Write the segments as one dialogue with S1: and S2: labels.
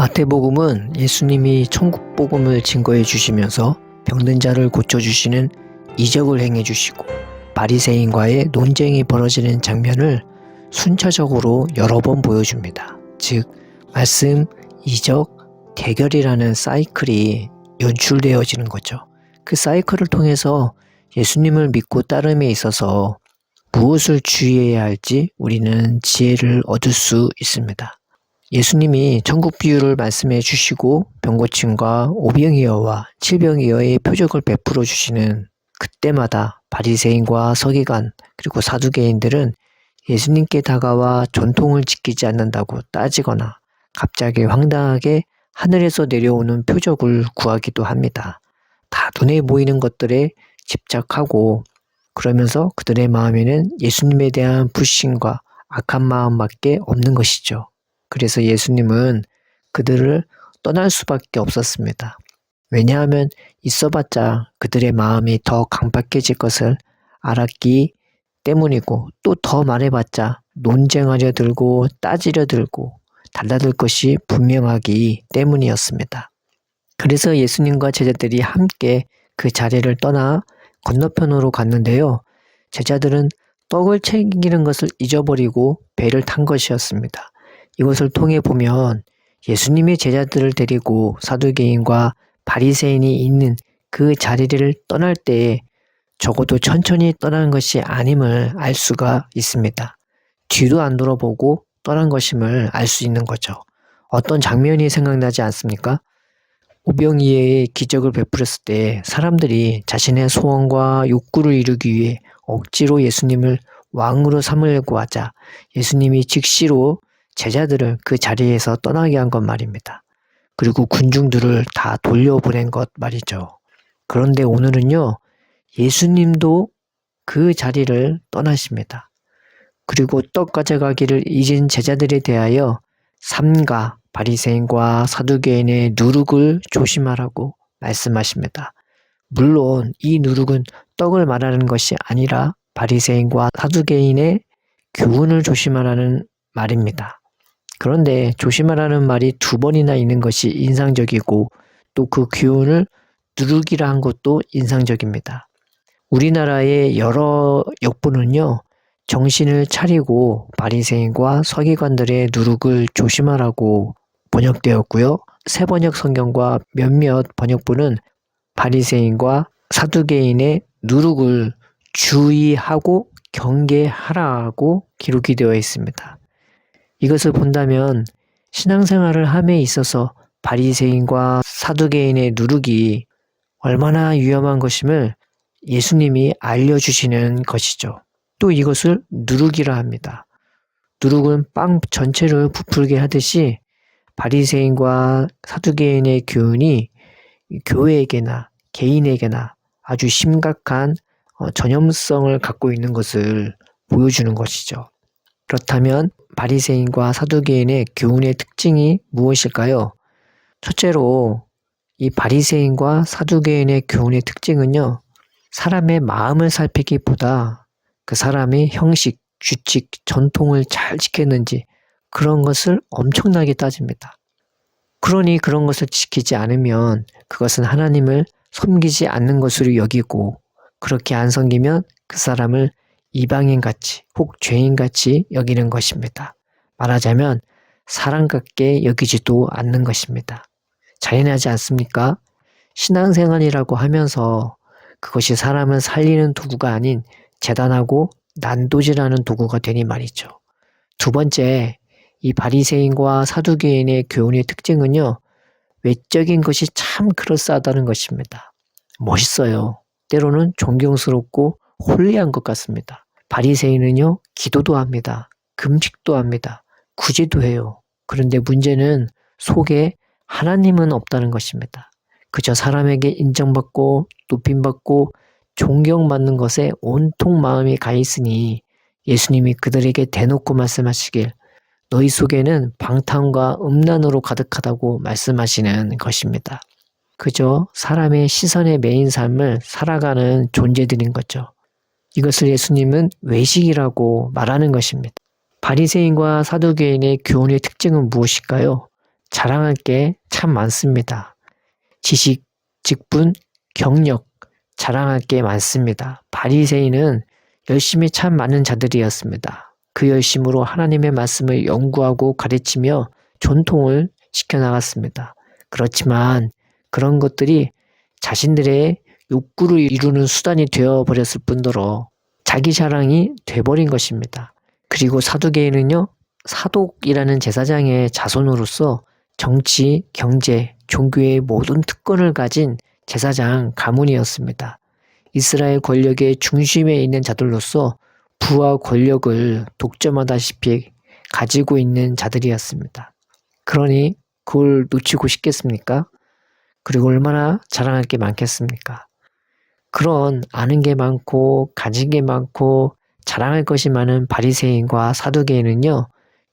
S1: 마태복음은 예수님이 천국 복음을 증거해 주시면서 병든 자를 고쳐 주시는 이적을 행해 주시고 바리새인과의 논쟁이 벌어지는 장면을 순차적으로 여러 번 보여줍니다. 즉 말씀, 이적, 대결이라는 사이클이 연출되어지는 거죠. 그 사이클을 통해서 예수님을 믿고 따름에 있어서 무엇을 주의해야 할지 우리는 지혜를 얻을 수 있습니다. 예수님이 천국 비유를 말씀해 주시고 병고침과 오병이어와 칠병이어의 표적을 베풀어 주시는 그때마다 바리새인과 서기관 그리고 사두개인들은 예수님께 다가와 전통을 지키지 않는다고 따지거나 갑자기 황당하게 하늘에서 내려오는 표적을 구하기도 합니다. 다 눈에 보이는 것들에 집착하고 그러면서 그들의 마음에는 예수님에 대한 불신과 악한 마음밖에 없는 것이죠. 그래서 예수님은 그들을 떠날 수밖에 없었습니다. 왜냐하면 있어봤자 그들의 마음이 더 강팍해질 것을 알았기 때문이고 또 더 말해봤자 논쟁하려 들고 따지려 들고 달라들 것이 분명하기 때문이었습니다. 그래서 예수님과 제자들이 함께 그 자리를 떠나 건너편으로 갔는데요. 제자들은 떡을 챙기는 것을 잊어버리고 배를 탄 것이었습니다. 이것을 통해 보면 예수님의 제자들을 데리고 사두개인과 바리새인이 있는 그 자리를 떠날 때에 적어도 천천히 떠나는 것이 아님을 알 수가 있습니다. 뒤도 안 돌아보고 떠난 것임을 알 수 있는 거죠. 어떤 장면이 생각나지 않습니까? 오병이어의 기적을 베풀었을 때 사람들이 자신의 소원과 욕구를 이루기 위해 억지로 예수님을 왕으로 삼으려고 하자 예수님이 즉시로 제자들을 그 자리에서 떠나게 한 것 말입니다. 그리고 군중들을 다 돌려보낸 것 말이죠. 그런데 오늘은요, 예수님도 그 자리를 떠나십니다. 그리고 떡 가져가기를 잊은 제자들에 대하여 삼가 바리새인과 사두개인의 누룩을 조심하라고 말씀하십니다. 물론 이 누룩은 떡을 말하는 것이 아니라 바리새인과 사두개인의 교훈을 조심하라는 말입니다. 그런데 조심하라는 말이 두 번이나 있는 것이 인상적이고 또 그 교훈을 누룩이라 한 것도 인상적입니다. 우리나라의 여러 역부는요. 정신을 차리고 바리새인과 서기관들의 누룩을 조심하라고 번역되었고요. 새번역 성경과 몇몇 번역부는 바리새인과 사두개인의 누룩을 주의하고 경계하라고 기록이 되어 있습니다. 이것을 본다면 신앙생활을 함에 있어서 바리새인과 사두개인의 누룩이 얼마나 위험한 것임을 예수님이 알려주시는 것이죠. 또 이것을 누룩이라 합니다. 누룩은 빵 전체를 부풀게 하듯이 바리새인과 사두개인의 교훈이 교회에게나 개인에게나 아주 심각한 전염성을 갖고 있는 것을 보여주는 것이죠. 그렇다면 바리새인과 사두개인의 교훈의 특징이 무엇일까요? 첫째로 이 바리새인과 사두개인의 교훈의 특징은요. 사람의 마음을 살피기보다 그 사람이 형식, 규칙, 전통을 잘 지켰는지 그런 것을 엄청나게 따집니다. 그러니 그런 것을 지키지 않으면 그것은 하나님을 섬기지 않는 것으로 여기고 그렇게 안 섬기면 그 사람을 이방인같이 혹 죄인같이 여기는 것입니다. 말하자면 사람 같게 여기지도 않는 것입니다. 잔인하지 않습니까? 신앙생활이라고 하면서 그것이 사람을 살리는 도구가 아닌 재단하고 난도질하는 도구가 되니 말이죠. 두 번째, 이 바리새인과 사두개인의 교훈의 특징은요. 외적인 것이 참 그럴싸하다는 것입니다. 멋있어요. 때로는 존경스럽고 홀리한 것 같습니다. 바리새인은요. 기도도 합니다. 금식도 합니다. 구제도 해요. 그런데 문제는 속에 하나님은 없다는 것입니다. 그저 사람에게 인정받고 높임받고 존경받는 것에 온통 마음이 가 있으니 예수님이 그들에게 대놓고 말씀하시길 너희 속에는 방탕과 음란으로 가득하다고 말씀하시는 것입니다. 그저 사람의 시선에 매인 삶을 살아가는 존재들인 거죠. 이것을 예수님은 외식이라고 말하는 것입니다. 바리새인과 사두개인의 교훈의 특징은 무엇일까요? 자랑할 게 참 많습니다. 지식, 직분, 경력, 자랑할 게 많습니다. 바리새인은 열심히 참 많은 자들이었습니다. 그 열심으로 하나님의 말씀을 연구하고 가르치며 전통을 지켜나갔습니다. 그렇지만 그런 것들이 자신들의 욕구를 이루는 수단이 되어버렸을 뿐더러 자기 자랑이 돼버린 것입니다. 그리고 사두개인은요, 사독이라는 제사장의 자손으로서 정치, 경제, 종교의 모든 특권을 가진 제사장 가문이었습니다. 이스라엘 권력의 중심에 있는 자들로서 부와 권력을 독점하다시피 가지고 있는 자들이었습니다. 그러니 그걸 놓치고 싶겠습니까? 그리고 얼마나 자랑할 게 많겠습니까? 그런 아는 게 많고 가진 게 많고 자랑할 것이 많은 바리새인과 사두개인은요,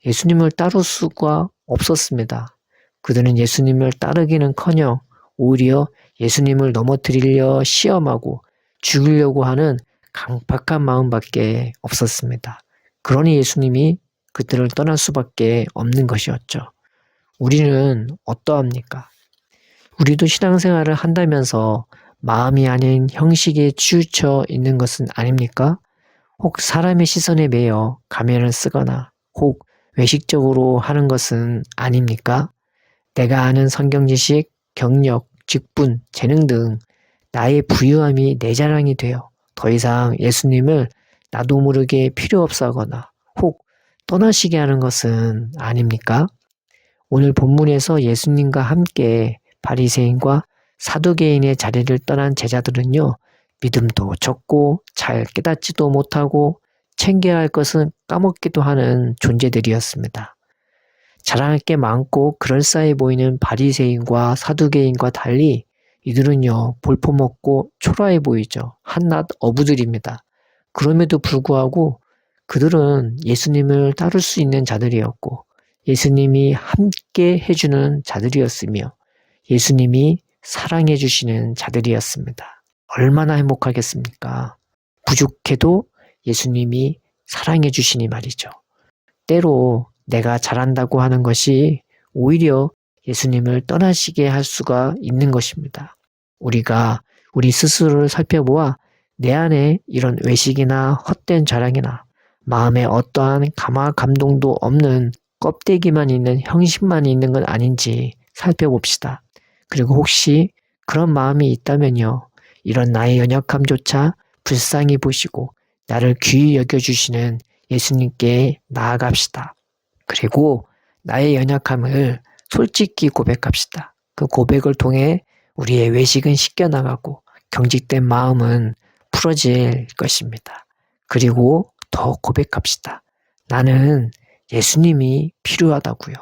S1: 예수님을 따를 수가 없었습니다. 그들은 예수님을 따르기는커녕 오히려 예수님을 넘어뜨리려 시험하고 죽이려고 하는 강팍한 마음밖에 없었습니다. 그러니 예수님이 그들을 떠날 수밖에 없는 것이었죠. 우리는 어떠합니까? 우리도 신앙생활을 한다면서 마음이 아닌 형식에 치우쳐 있는 것은 아닙니까? 혹 사람의 시선에 매여 가면을 쓰거나 혹 외식적으로 하는 것은 아닙니까? 내가 아는 성경 지식, 경력, 직분, 재능 등 나의 부유함이 내 자랑이 되어 더 이상 예수님을 나도 모르게 필요 없어 하거나 혹 떠나시게 하는 것은 아닙니까? 오늘 본문에서 예수님과 함께 바리새인과 사두개인의 자리를 떠난 제자들은요, 믿음도 적고 잘 깨닫지도 못하고 챙겨야 할 것은 까먹기도 하는 존재들이었습니다. 자랑할 게 많고 그럴싸해 보이는 바리새인과 사두개인과 달리 이들은요, 볼품없고 초라해 보이죠. 한낱 어부들입니다. 그럼에도 불구하고 그들은 예수님을 따를 수 있는 자들이었고 예수님이 함께 해주는 자들이었으며 예수님이 사랑해 주시는 자들이었습니다. 얼마나 행복하겠습니까? 부족해도 예수님이 사랑해 주시니 말이죠. 때로 내가 잘한다고 하는 것이 오히려 예수님을 떠나시게 할 수가 있는 것입니다. 우리가 우리 스스로를 살펴보아 내 안에 이런 외식이나 헛된 자랑이나 마음에 어떠한 감동도 없는 껍데기만 있는 형식만 있는 건 아닌지 살펴봅시다. 그리고 혹시 그런 마음이 있다면요. 이런 나의 연약함조차 불쌍히 보시고 나를 귀히 여겨주시는 예수님께 나아갑시다. 그리고 나의 연약함을 솔직히 고백합시다. 그 고백을 통해 우리의 외식은 씻겨나가고 경직된 마음은 풀어질 것입니다. 그리고 더 고백합시다. 나는 예수님이 필요하다고요.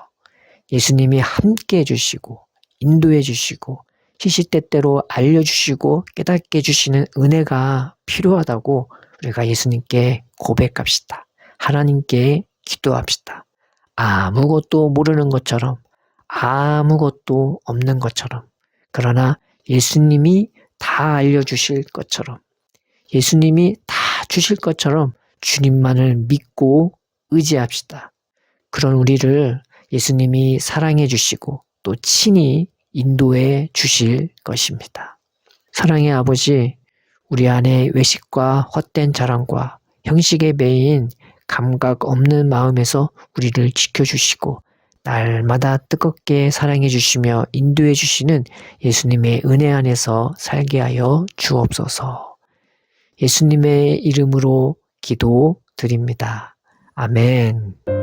S1: 예수님이 함께 해주시고 인도해 주시고 시시때때로 알려주시고 깨닫게 해주시는 은혜가 필요하다고 우리가 예수님께 고백합시다. 하나님께 기도합시다. 아무것도 모르는 것처럼 아무것도 없는 것처럼 그러나 예수님이 다 알려주실 것처럼 예수님이 다 주실 것처럼 주님만을 믿고 의지합시다. 그런 우리를 예수님이 사랑해 주시고 또 친히 인도해 주실 것입니다. 사랑의 아버지, 우리 안에 외식과 헛된 자랑과 형식에 매인 감각 없는 마음에서 우리를 지켜주시고 날마다 뜨겁게 사랑해 주시며 인도해 주시는 예수님의 은혜 안에서 살게 하여 주옵소서. 예수님의 이름으로 기도드립니다. 아멘.